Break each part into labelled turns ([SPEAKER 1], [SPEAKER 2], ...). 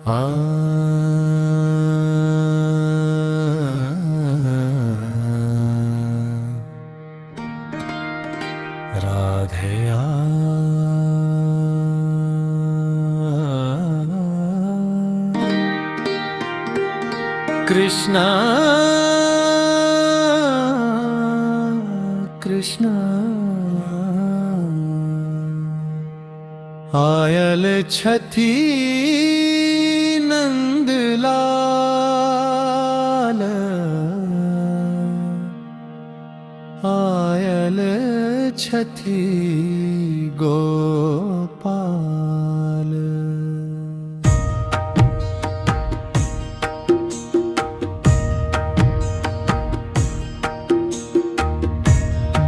[SPEAKER 1] आ राधे आ Krishna Krishna oil छथी Nandlal oil छथी Gopal.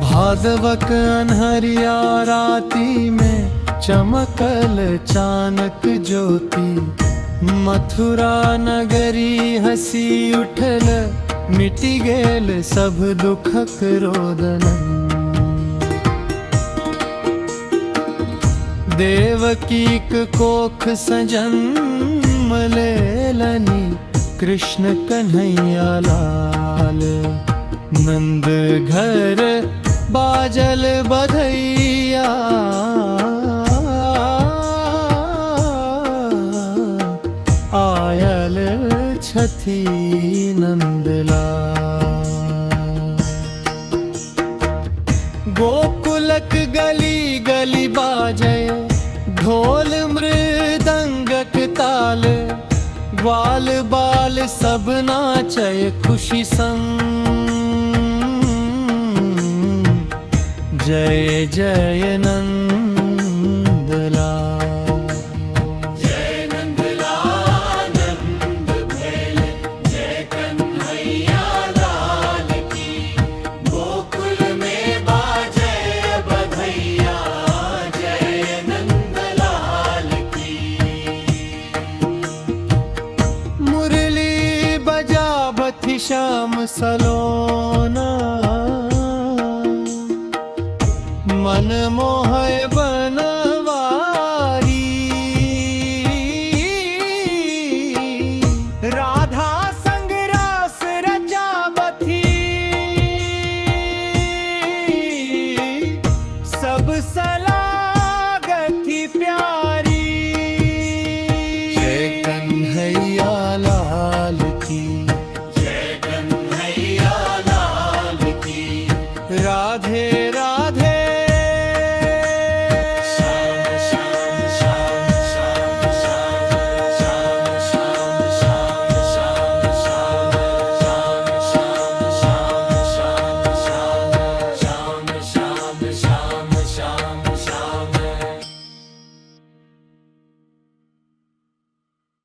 [SPEAKER 1] भादवक अन्हरिया राती में चमकल चानक ज्योति, मथुरा नगरी हसी उठल मिटि गेल सब दुखक रोदन। देवकीक कोख सजन्म लेलनि कृष्ण कन्हैया लाल। नंद घर बाजल बधैया आयल छथी नंदलाल। गोकुलक गली गली बाजय ढोल मृदंगक ताल। ग्वाल बाल सब नाचय खुशी संग। जय जय नंदलाल।
[SPEAKER 2] जय नंदलाल नंद भेले, जय कन्हैया लाल की। गोकुल में बाजे बधैया, जय नंदलाल की।
[SPEAKER 1] मुरली बजावत श्याम सलोन।